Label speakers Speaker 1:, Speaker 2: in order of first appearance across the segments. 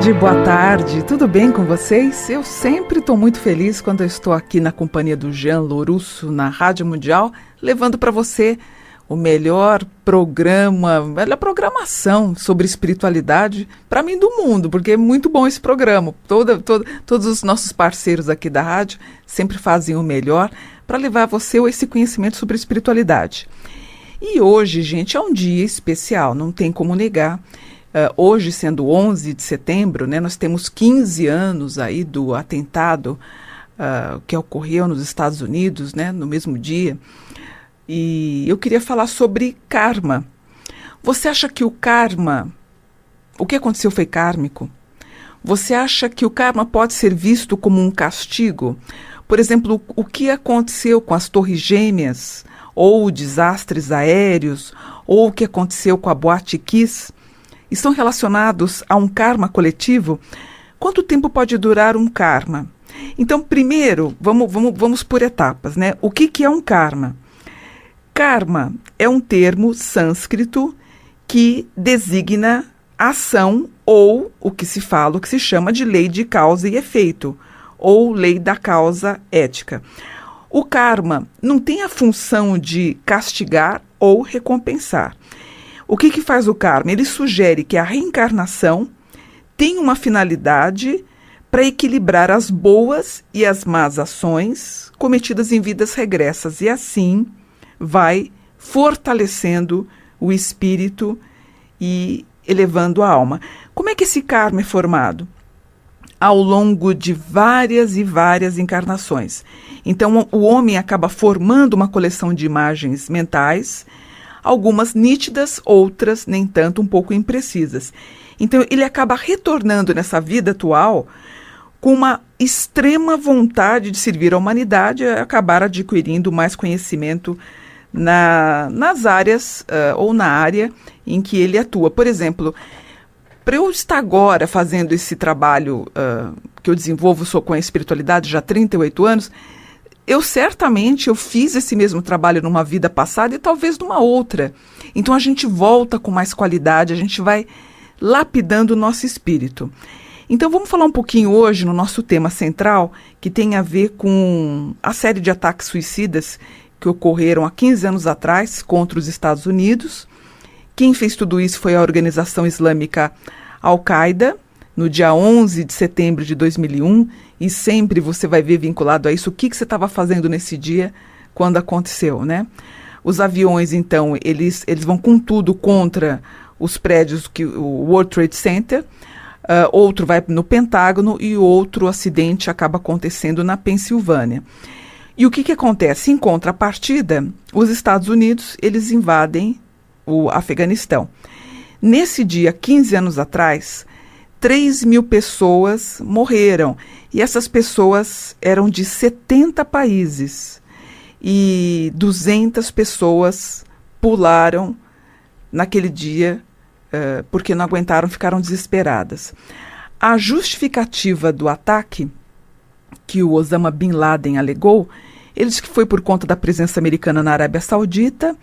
Speaker 1: tarde, boa tarde. Tudo bem com vocês? Eu sempre estou muito feliz quando eu estou aqui na companhia do Jean Lourusso, na Rádio Mundial, levando para você o melhor programa, a melhor programação sobre espiritualidade, para mim, do mundo, porque é muito bom esse programa. Todos os nossos parceiros aqui da rádio sempre fazem o melhor para levar a você esse conhecimento sobre espiritualidade. E hoje, gente, é um dia especial, não tem como negar. Hoje, sendo 11 de setembro, né, nós temos 15 anos aí do atentado que ocorreu nos Estados Unidos, né, no mesmo dia. E eu queria falar sobre karma. Você acha que o que aconteceu foi kármico? Você acha que o karma pode ser visto como um castigo? Por exemplo, o que aconteceu com as Torres Gêmeas, ou desastres aéreos, ou o que aconteceu com a Boate Kiss, estão relacionados a um karma coletivo? Quanto tempo pode durar um karma? Então, primeiro, vamos por etapas, né? O que é um karma? Karma é um termo sânscrito que designa ação ou o que se chama de lei de causa e efeito, ou lei da causa ética. O karma não tem a função de castigar ou recompensar. O que faz o karma? Ele sugere que a reencarnação tem uma finalidade para equilibrar as boas e as más ações cometidas em vidas regressas e assim vai fortalecendo o espírito e elevando a alma. Como é que esse karma é formado? Ao longo de várias e várias encarnações. Então, o homem acaba formando uma coleção de imagens mentais, algumas nítidas, outras nem tanto, um pouco imprecisas. Então, ele acaba retornando nessa vida atual com uma extrema vontade de servir à humanidade e acabar adquirindo mais conhecimento nas áreas ou na área em que ele atua. Por exemplo, para eu estar agora fazendo esse trabalho que eu desenvolvo com a espiritualidade já há 38 anos, eu fiz esse mesmo trabalho numa vida passada e talvez numa outra. Então a gente volta com mais qualidade, a gente vai lapidando o nosso espírito. Então vamos falar um pouquinho hoje no nosso tema central, que tem a ver com a série de ataques suicidas que ocorreram há 15 anos atrás contra os Estados Unidos. Quem fez tudo isso foi a organização islâmica Al-Qaeda, no dia 11 de setembro de 2001, e sempre você vai ver vinculado a isso o que você estava fazendo nesse dia quando aconteceu, né? Os aviões, então, eles vão com tudo contra os prédios, o World Trade Center, outro vai no Pentágono e outro acidente acaba acontecendo na Pensilvânia. E o que acontece? Em contrapartida, os Estados Unidos, eles invadem o Afeganistão. Nesse dia, 15 anos atrás, 3.000 pessoas morreram. E essas pessoas eram de 70 países. E 200 pessoas pularam naquele dia porque não aguentaram, ficaram desesperadas. A justificativa do ataque que o Osama Bin Laden alegou, ele disse que foi por conta da presença americana na Arábia Saudita.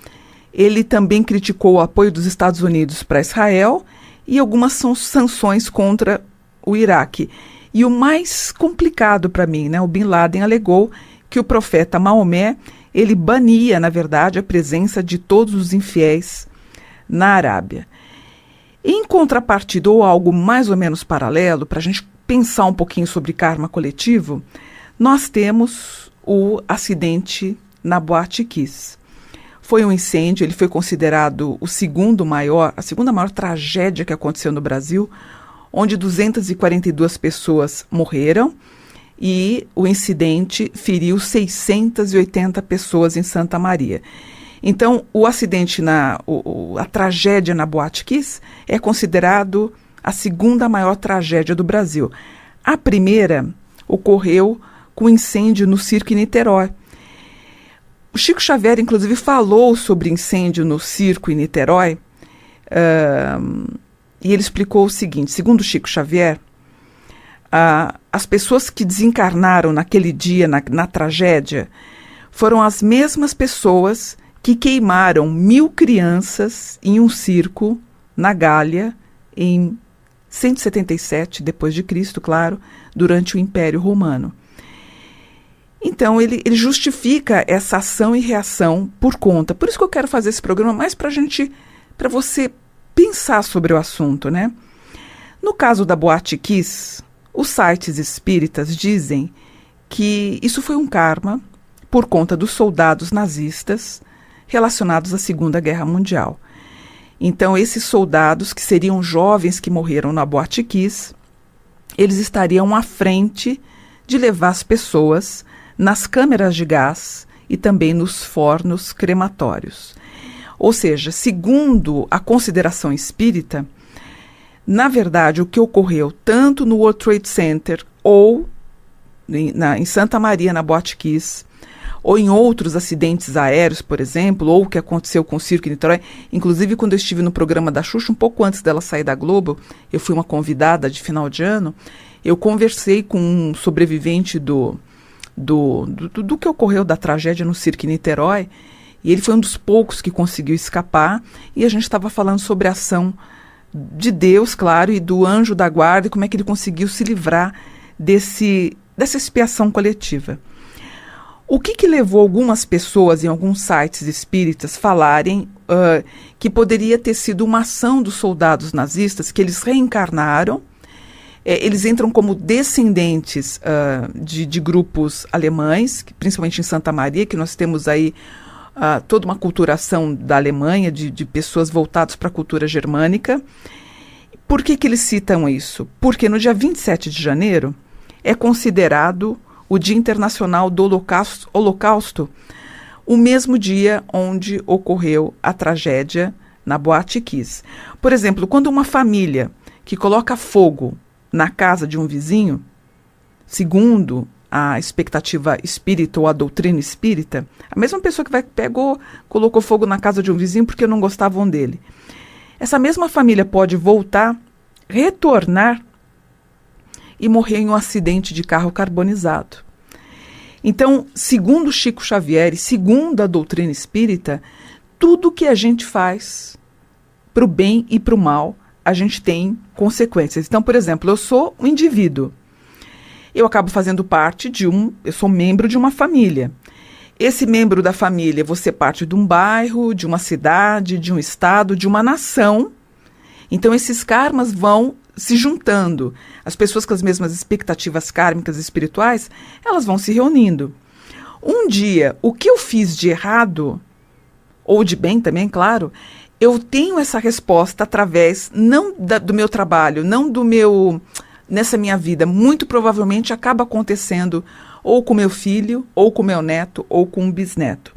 Speaker 1: Ele também criticou o apoio dos Estados Unidos para Israel e algumas sanções contra o Iraque. E o mais complicado para mim, né, o Bin Laden alegou que o profeta Maomé, ele bania, na verdade, a presença de todos os infiéis na Arábia. Em contrapartida, ou algo mais ou menos paralelo, para a gente pensar um pouquinho sobre karma coletivo, nós temos o acidente na Boate Kiss. Foi um incêndio, ele foi considerado a segunda maior tragédia que aconteceu no Brasil, onde 242 pessoas morreram e o incidente feriu 680 pessoas em Santa Maria. Então, o acidente, a tragédia na Boate Kiss é considerado a segunda maior tragédia do Brasil. A primeira ocorreu com incêndio no Circo em Niterói. O Chico Xavier, inclusive, falou sobre incêndio no circo em Niterói, e ele explicou o seguinte: segundo Chico Xavier, as pessoas que desencarnaram naquele dia, na tragédia, foram as mesmas pessoas que queimaram 1.000 crianças em um circo na Gália, em 177 depois de Cristo, claro, durante o Império Romano. Então, ele justifica essa ação e reação por conta. Por isso que eu quero fazer esse programa mais para você pensar sobre o assunto, né? No caso da Boate Kiss, os sites espíritas dizem que isso foi um karma por conta dos soldados nazistas relacionados à Segunda Guerra Mundial. Então, esses soldados, que seriam jovens que morreram na Boate Kiss, eles estariam à frente de levar as pessoas nas câmeras de gás e também nos fornos crematórios. Ou seja, segundo a consideração espírita, na verdade, o que ocorreu tanto no World Trade Center ou em Santa Maria, na Boate Kiss, ou em outros acidentes aéreos, por exemplo, ou o que aconteceu com o Circo em Niterói. Inclusive, quando eu estive no programa da Xuxa, um pouco antes dela sair da Globo, eu fui uma convidada de final de ano, eu conversei com um sobrevivente do que ocorreu da tragédia no Circo em Niterói, e ele foi um dos poucos que conseguiu escapar, e a gente estava falando sobre a ação de Deus, claro, e do anjo da guarda, e como é que ele conseguiu se livrar dessa expiação coletiva. O que levou algumas pessoas em alguns sites espíritas falarem que poderia ter sido uma ação dos soldados nazistas, que eles reencarnaram, eles entram como descendentes de grupos alemães, principalmente em Santa Maria, que nós temos aí toda uma culturação da Alemanha, de pessoas voltadas para a cultura germânica. Por que eles citam isso? Porque no dia 27 de janeiro é considerado o Dia Internacional do Holocausto, o mesmo dia onde ocorreu a tragédia na Boate Kiss. Por exemplo, quando uma família que coloca fogo na casa de um vizinho, segundo a expectativa espírita ou a doutrina espírita, a mesma pessoa que colocou fogo na casa de um vizinho porque não gostavam dele. Essa mesma família pode voltar, retornar e morrer em um acidente de carro carbonizado. Então, segundo Chico Xavier e segundo a doutrina espírita, tudo que a gente faz para o bem e para o mal, a gente tem consequências. Então, por exemplo, eu sou um indivíduo. Eu acabo fazendo parte eu sou membro de uma família. Esse membro da família, vou ser parte de um bairro, de uma cidade, de um estado, de uma nação. Então, esses karmas vão se juntando. As pessoas com as mesmas expectativas kármicas e espirituais, elas vão se reunindo. Um dia, o que eu fiz de errado, ou de bem também, claro, eu tenho essa resposta através, não do meu trabalho, não nessa minha vida, muito provavelmente acaba acontecendo ou com meu filho, ou com meu neto, ou com um bisneto.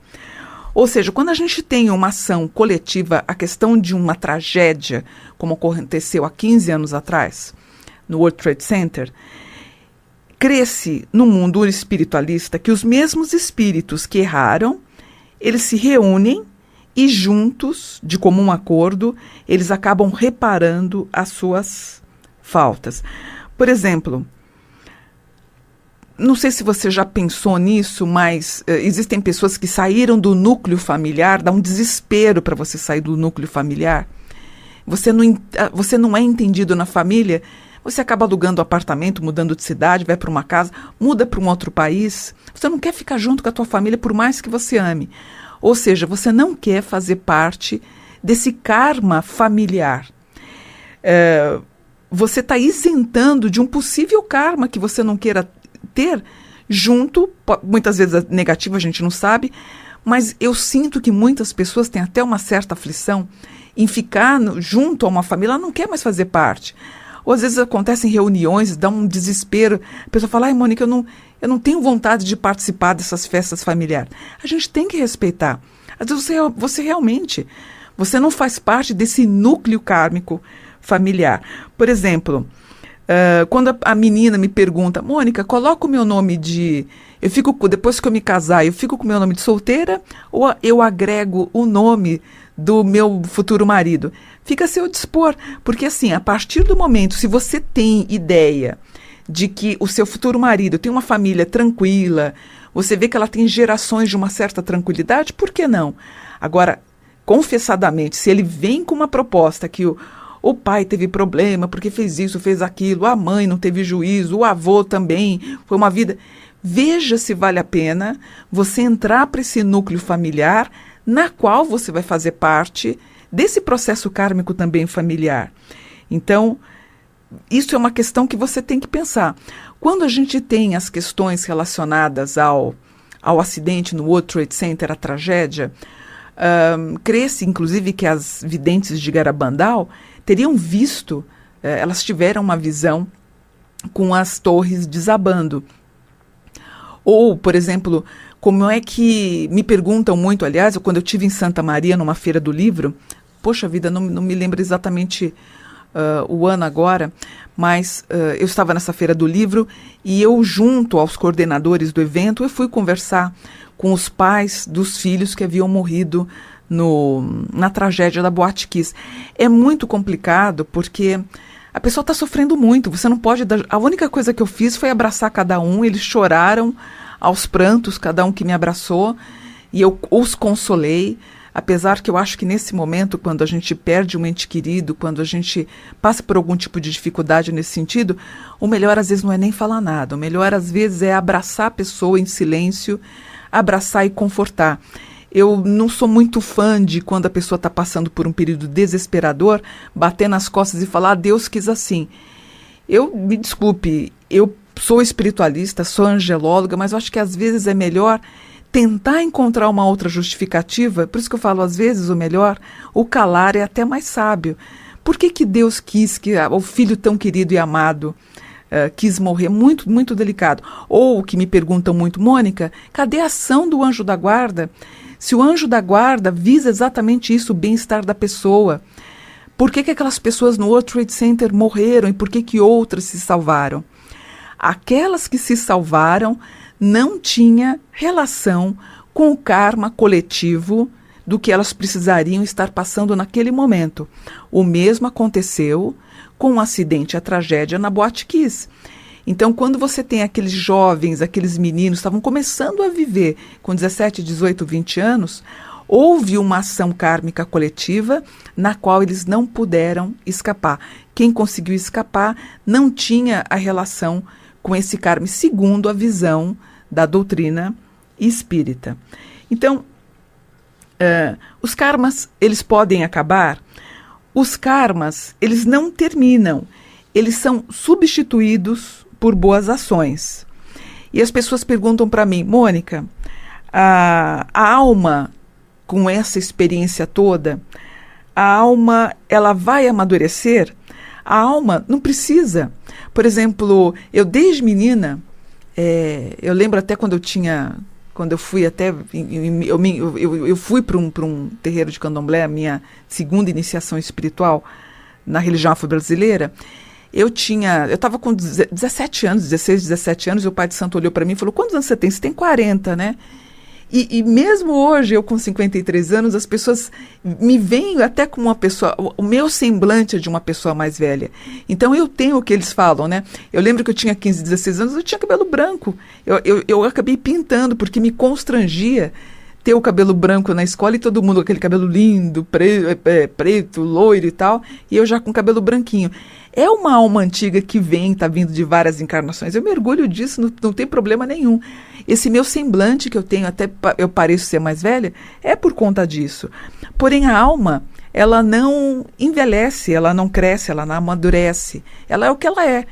Speaker 1: Ou seja, quando a gente tem uma ação coletiva, a questão de uma tragédia, como aconteceu há 15 anos atrás, no World Trade Center, cresce no mundo espiritualista que os mesmos espíritos que erraram, eles se reúnem e juntos, de comum acordo, eles acabam reparando as suas faltas. Por exemplo, não sei se você já pensou nisso, mas existem pessoas que saíram do núcleo familiar, dá um desespero para você sair do núcleo familiar. Você não é entendido na família, você acaba alugando apartamento, mudando de cidade, vai para uma casa, muda para um outro país. Você não quer ficar junto com a tua família por mais que você ame. Ou seja, você não quer fazer parte desse karma familiar. Você está isentando de um possível karma que você não queira ter junto, muitas vezes negativo a gente não sabe, mas eu sinto que muitas pessoas têm até uma certa aflição em ficar junto a uma família, ela não quer mais fazer parte. Ou às vezes acontecem reuniões, dá um desespero, a pessoa fala, ai Mônica, eu não tenho vontade de participar dessas festas familiares. A gente tem que respeitar. Às vezes você realmente, você não faz parte desse núcleo kármico familiar. Por exemplo, quando a menina me pergunta, Mônica, coloca o meu nome depois que eu me casar, eu fico com o meu nome de solteira ou eu agrego o nome do meu futuro marido? Fica a seu dispor, porque assim, a partir do momento, se você tem ideia de que o seu futuro marido tem uma família tranquila, você vê que ela tem gerações de uma certa tranquilidade, por que não? Agora, confessadamente, se ele vem com uma proposta que o pai teve problema porque fez isso, fez aquilo, a mãe não teve juízo, o avô também, foi uma vida... Veja se vale a pena você entrar para esse núcleo familiar na qual você vai fazer parte desse processo kármico também familiar. Então, isso é uma questão que você tem que pensar. Quando a gente tem as questões relacionadas ao acidente no World Trade Center, a tragédia, crê-se, inclusive, que as videntes de Garabandal teriam visto, elas tiveram uma visão com as torres desabando. Ou, por exemplo, como é que me perguntam muito, aliás, quando eu estive em Santa Maria, numa feira do livro, poxa vida, não me lembro exatamente o ano agora, mas eu estava nessa feira do livro e eu, junto aos coordenadores do evento, eu fui conversar com os pais dos filhos que haviam morrido na tragédia da Boate Kiss. É muito complicado porque a pessoa está sofrendo muito, você não pode dar... A única coisa que eu fiz foi abraçar cada um, eles choraram aos prantos, cada um que me abraçou, e eu os consolei, apesar que eu acho que nesse momento, quando a gente perde um ente querido, quando a gente passa por algum tipo de dificuldade nesse sentido, o melhor às vezes não é nem falar nada, o melhor às vezes é abraçar a pessoa em silêncio, abraçar e confortar. Eu não sou muito fã de quando a pessoa está passando por um período desesperador, bater nas costas e falar, Deus quis assim. Me desculpe, eu sou espiritualista, sou angelóloga, mas eu acho que às vezes é melhor tentar encontrar uma outra justificativa. Por isso que eu falo, às vezes o melhor, o calar é até mais sábio. Por que Deus quis que o filho tão querido e amado quis morrer? Muito, muito delicado. Ou que me perguntam muito, Mônica, cadê a ação do anjo da guarda? Se o anjo da guarda visa exatamente isso, o bem-estar da pessoa, por que aquelas pessoas no World Trade Center morreram e por que outras se salvaram? Aquelas que se salvaram não tinham relação com o karma coletivo do que elas precisariam estar passando naquele momento. O mesmo aconteceu com o acidente, a tragédia na Boate Kiss. Então, quando você tem aqueles jovens, aqueles meninos, estavam começando a viver com 17, 18, 20 anos, houve uma ação kármica coletiva na qual eles não puderam escapar. Quem conseguiu escapar não tinha a relação com esse karma, segundo a visão da doutrina espírita. Então, os karmas, eles podem acabar? Os karmas, eles não terminam, eles são substituídos por boas ações. E as pessoas perguntam para mim, Mônica, a alma, com essa experiência toda, a alma, ela vai amadurecer? A alma não precisa. Por exemplo, eu desde menina, eu lembro até quando eu fui até, eu fui para um terreiro de candomblé, a minha segunda iniciação espiritual na religião afro-brasileira. Eu estava com 17 anos, 16, 17 anos, e o pai de santo olhou para mim e falou, quantos anos você tem? Você tem 40, né? E mesmo hoje, eu com 53 anos, as pessoas me veem até como uma pessoa, o meu semblante é de uma pessoa mais velha. Então eu tenho o que eles falam, né? Eu lembro que eu tinha 15, 16 anos, eu tinha cabelo branco. Eu acabei pintando, porque me constrangia ter o cabelo branco na escola e todo mundo com aquele cabelo lindo, preto, loiro e tal, e eu já com cabelo branquinho. É uma alma antiga que está vindo de várias encarnações. Eu me orgulho disso, não tem problema nenhum. Esse meu semblante que eu tenho, até eu pareço ser mais velha, é por conta disso. Porém, a alma, ela não envelhece, ela não cresce, ela não amadurece. Ela é o que ela é.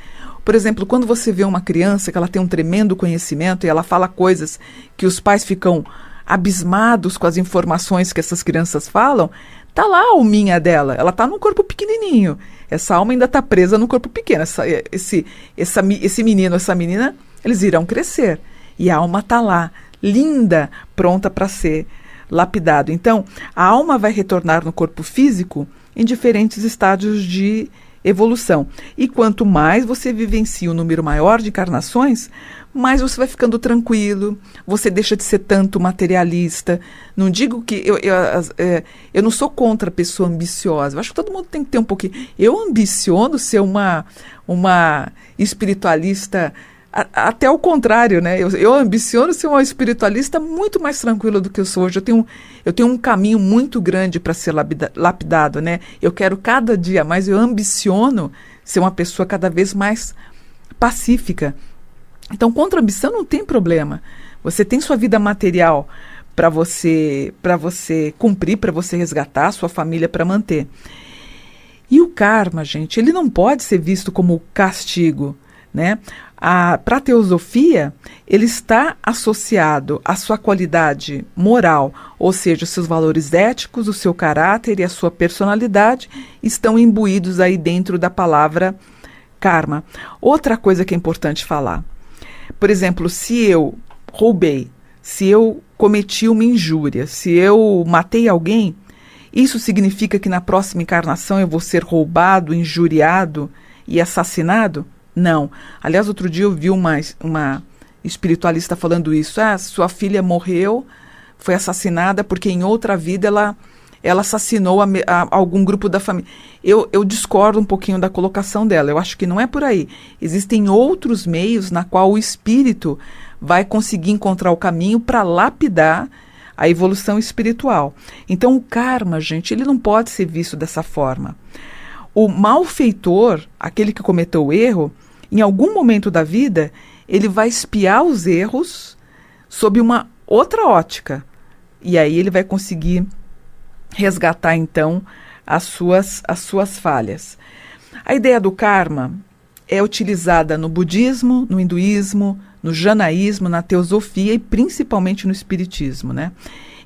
Speaker 1: Por exemplo, quando você vê uma criança que ela tem um tremendo conhecimento e ela fala coisas que os pais ficam abismados com as informações que essas crianças falam, tá lá a alminha dela, ela tá num corpo pequenininho. Essa alma ainda está presa no corpo pequeno. Esse menino, essa menina, eles irão crescer. E a alma está lá, linda, pronta para ser lapidado. Então, a alma vai retornar no corpo físico em diferentes estágios de evolução. E quanto mais você vivencia um número maior de encarnações, mais você vai ficando tranquilo, você deixa de ser tanto materialista. Não digo que... Eu não sou contra a pessoa ambiciosa. Eu acho que todo mundo tem que ter um pouquinho... Eu ambiciono ser uma espiritualista Até o contrário, né? Eu ambiciono ser uma espiritualista muito mais tranquila do que eu sou hoje. Eu tenho um caminho muito grande para ser lapidado, né? Eu quero cada dia mais, eu ambiciono ser uma pessoa cada vez mais pacífica. Então, contra a ambição não tem problema. Você tem sua vida material para você cumprir, para você resgatar, sua família para manter. E o karma, gente, ele não pode ser visto como castigo, né? Para a teosofia, ele está associado à sua qualidade moral, ou seja, os seus valores éticos, o seu caráter e a sua personalidade estão imbuídos aí dentro da palavra karma. Outra coisa que é importante falar, por exemplo, se eu roubei, se eu cometi uma injúria, se eu matei alguém, isso significa que na próxima encarnação eu vou ser roubado, injuriado e assassinado? Não. Aliás, outro dia eu vi uma espiritualista falando isso. Sua filha morreu, foi assassinada porque em outra vida ela assassinou algum grupo da família. Eu discordo um pouquinho da colocação dela. Eu acho que não é por aí. Existem outros meios na qual o espírito vai conseguir encontrar o caminho para lapidar a evolução espiritual. Então, o karma, gente, ele não pode ser visto dessa forma. O malfeitor, aquele que cometeu o erro, em algum momento da vida, ele vai espiar os erros sob uma outra ótica. E aí ele vai conseguir resgatar, então, as suas falhas. A ideia do karma é utilizada no budismo, no hinduísmo, no janaísmo, na teosofia e principalmente no espiritismo, né?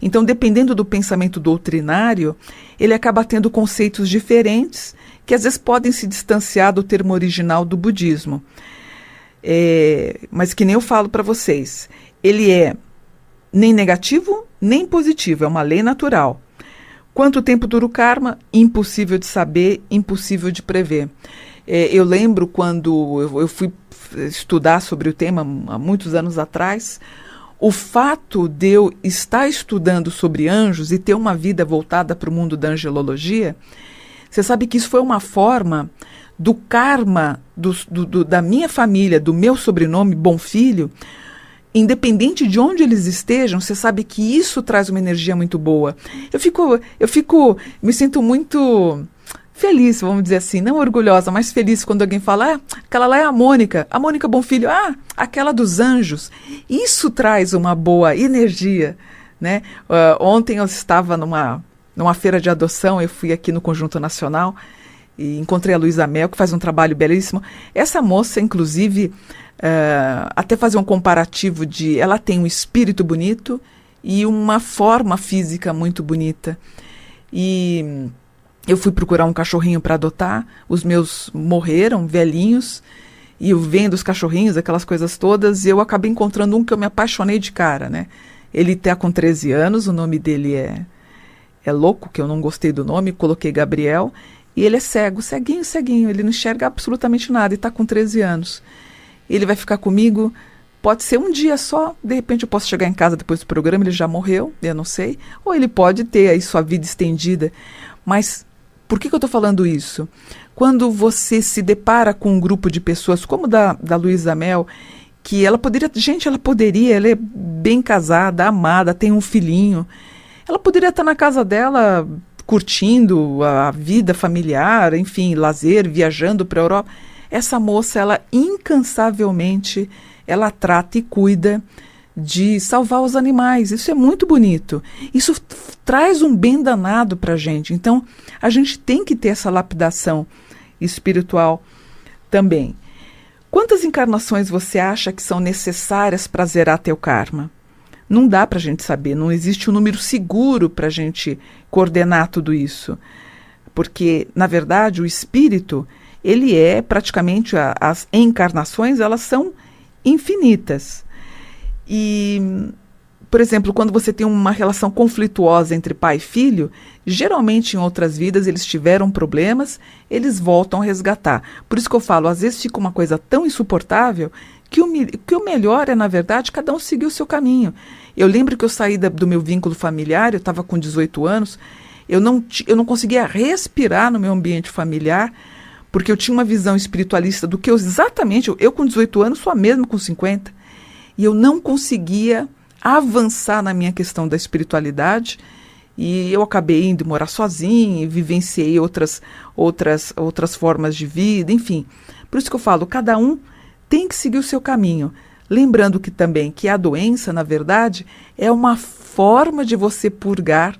Speaker 1: Então, dependendo do pensamento doutrinário, ele acaba tendo conceitos diferentes que às vezes podem se distanciar do termo original do budismo. Mas que nem eu falo para vocês, ele é nem negativo, nem positivo, é uma lei natural. Quanto tempo dura o karma? Impossível de saber, impossível de prever. Eu lembro quando eu fui estudar sobre o tema há muitos anos atrás, o fato de eu estar estudando sobre anjos e ter uma vida voltada para o mundo da angelologia, você sabe que isso foi uma forma do karma da minha família, do meu sobrenome, Bonfilho, independente de onde eles estejam, você sabe que isso traz uma energia muito boa. Me sinto muito feliz, vamos dizer assim, não orgulhosa, mas feliz quando alguém fala, aquela lá é a Mônica Bonfilho, aquela dos anjos. Isso traz uma boa energia, né? Ontem eu estava numa feira de adoção, eu fui aqui no Conjunto Nacional e encontrei a Luísa Mel, que faz um trabalho belíssimo. Essa moça, inclusive, até fazer um comparativo ela tem um espírito bonito e uma forma física muito bonita. E eu fui procurar um cachorrinho para adotar, os meus morreram, velhinhos, e eu vendo os cachorrinhos, aquelas coisas todas, e eu acabei encontrando um que eu me apaixonei de cara, né? Ele está com 13 anos, o nome dele é louco, que eu não gostei do nome, coloquei Gabriel, e ele é cego, ceguinho, ele não enxerga absolutamente nada, e está com 13 anos. Ele vai ficar comigo, pode ser um dia só, de repente eu posso chegar em casa depois do programa, ele já morreu, eu não sei, ou ele pode ter aí sua vida estendida, mas por que eu estou falando isso? Quando você se depara com um grupo de pessoas, como da Luísa Mel, que ela poderia, ela é bem casada, amada, tem um filhinho, ela poderia estar na casa dela curtindo a vida familiar, enfim, lazer, viajando para a Europa. Essa moça, ela incansavelmente, ela trata e cuida de salvar os animais. Isso é muito bonito. Isso traz um bem danado para a gente. Então, a gente tem que ter essa lapidação espiritual também. Quantas encarnações você acha que são necessárias para zerar teu karma? Não dá para a gente saber. Não existe um número seguro para a gente coordenar tudo isso. Porque, na verdade, o espírito, ele é praticamente, as encarnações, elas são infinitas. E, por exemplo, quando você tem uma relação conflituosa entre pai e filho, geralmente em outras vidas eles tiveram problemas, eles voltam a resgatar. Por isso que eu falo, às vezes fica uma coisa tão insuportável que o melhor é, na verdade, cada um seguir o seu caminho. Eu lembro que eu saí do meu vínculo familiar, eu estava com 18 anos, eu não conseguia respirar no meu ambiente familiar, porque eu tinha uma visão espiritualista do que exatamente, eu com 18 anos sou a mesma com 50, e eu não conseguia avançar na minha questão da espiritualidade, e eu acabei indo morar sozinha, e vivenciei outras formas de vida, enfim. Por isso que eu falo, cada um tem que seguir o seu caminho. Lembrando que também que a doença, na verdade, é uma forma de você purgar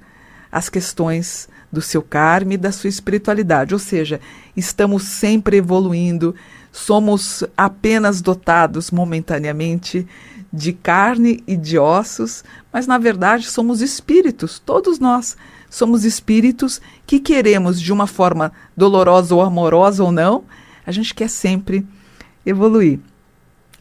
Speaker 1: as questões do seu karma e da sua espiritualidade. Ou seja, estamos sempre evoluindo, somos apenas dotados momentaneamente de carne e de ossos, mas na verdade somos espíritos, todos nós somos espíritos que queremos, de uma forma dolorosa ou amorosa ou não, a gente quer sempre evoluir.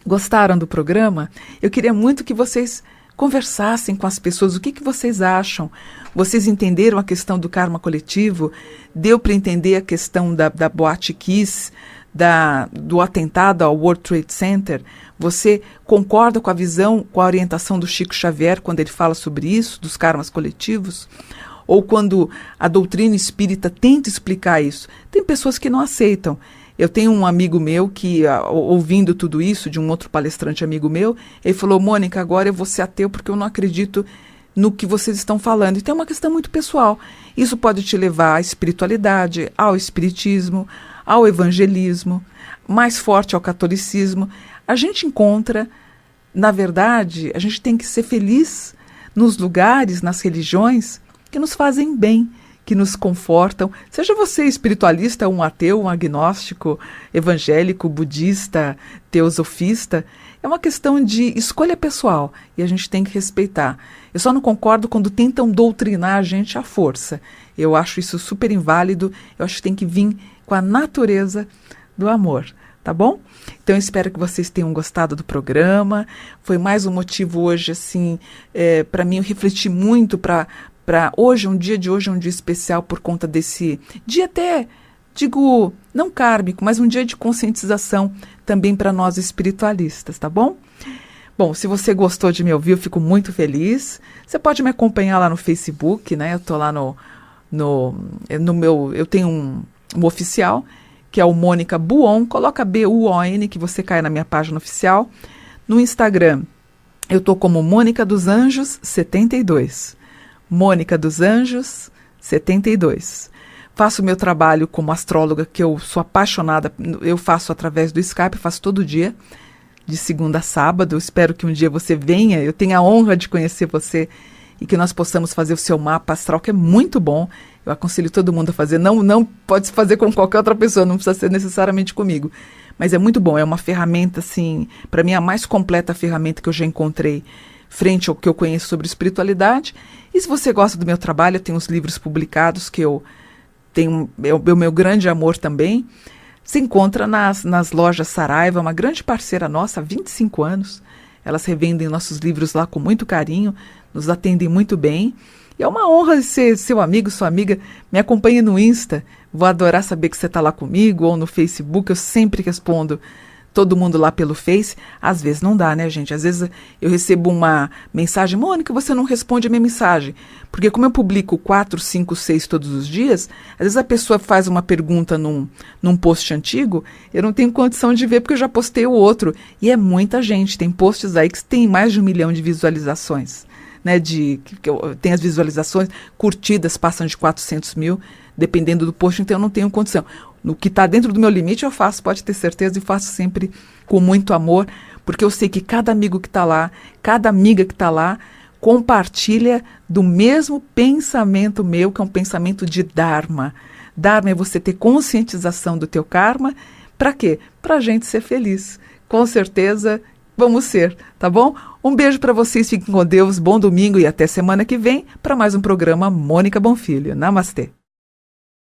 Speaker 1: Gostaram do programa? Eu queria muito que vocês conversassem com as pessoas, o que vocês acham? Vocês entenderam a questão do karma coletivo? Deu para entender a questão da Boate Kiss, do atentado ao World Trade Center? Você concorda com a visão, com a orientação do Chico Xavier quando ele fala sobre isso, dos karmas coletivos? Ou quando a doutrina espírita tenta explicar isso? Tem pessoas que não aceitam. Eu tenho um amigo meu que, ouvindo tudo isso, de um outro palestrante amigo meu, ele falou: Mônica, agora eu vou ser ateu porque eu não acredito no que vocês estão falando. Então é uma questão muito pessoal. Isso pode te levar à espiritualidade, ao espiritismo, ao evangelismo, mais forte ao catolicismo. A gente encontra, na verdade, a gente tem que ser feliz nos lugares, nas religiões que nos fazem bem, que nos confortam. Seja você espiritualista, um ateu, um agnóstico, evangélico, budista, teosofista, é uma questão de escolha pessoal e a gente tem que respeitar. Eu só não concordo quando tentam doutrinar a gente à força. Eu acho isso super inválido, eu acho que tem que vir com a natureza do amor, tá bom? Então eu espero que vocês tenham gostado do programa. Foi mais um motivo hoje, assim, para mim eu refleti muito para hoje, um dia especial por conta desse dia até, digo, não kármico, mas um dia de conscientização também para nós espiritualistas, tá bom? Bom, se você gostou de me ouvir, eu fico muito feliz. Você pode me acompanhar lá no Facebook, né? Eu tô lá no meu, eu tenho um oficial, que é o Mônica Buon, coloca B-U-O-N, que você cai na minha página oficial. No Instagram, eu tô como Mônica dos Anjos 72. Mônica dos Anjos 72. Faço meu trabalho como astróloga, que eu sou apaixonada, eu faço através do Skype, faço todo dia, de segunda a sábado. Eu espero que um dia você venha, eu tenho a honra de conhecer você e que nós possamos fazer o seu mapa astral, que é muito bom. Eu aconselho todo mundo a fazer. Não pode se fazer com qualquer outra pessoa, não precisa ser necessariamente comigo. Mas é muito bom, é uma ferramenta, assim, para mim a mais completa ferramenta que eu já encontrei frente ao que eu conheço sobre espiritualidade. E se você gosta do meu trabalho, eu tenho os livros publicados que eu tenho, é o meu grande amor também. Se encontra nas lojas Saraiva, uma grande parceira nossa há 25 anos. Elas revendem nossos livros lá com muito carinho, nos atendem muito bem. E é uma honra ser seu amigo, sua amiga. Me acompanhe no Insta, vou adorar saber que você está lá comigo, ou no Facebook, eu sempre respondo todo mundo lá pelo Face. Às vezes não dá, né, gente? Às vezes eu recebo uma mensagem: Mônica, você não responde a minha mensagem. Porque como eu publico 4, 5, 6 todos os dias, às vezes a pessoa faz uma pergunta num post antigo, eu não tenho condição de ver porque eu já postei o outro. E é muita gente, tem posts aí que tem mais de 1 milhão de visualizações. Né, tem as visualizações, curtidas passam de 400 mil, dependendo do post, então eu não tenho condição. No que está dentro do meu limite eu faço, pode ter certeza, e faço sempre com muito amor, porque eu sei que cada amigo que está lá, cada amiga que está lá, compartilha do mesmo pensamento meu, que é um pensamento de Dharma. Dharma é você ter conscientização do teu karma. Para quê? Para a gente ser feliz. Com certeza vamos ser, tá bom? Um beijo para vocês, fiquem com Deus, bom domingo e até semana que vem para mais um programa Mônica Bonfilho. Namastê.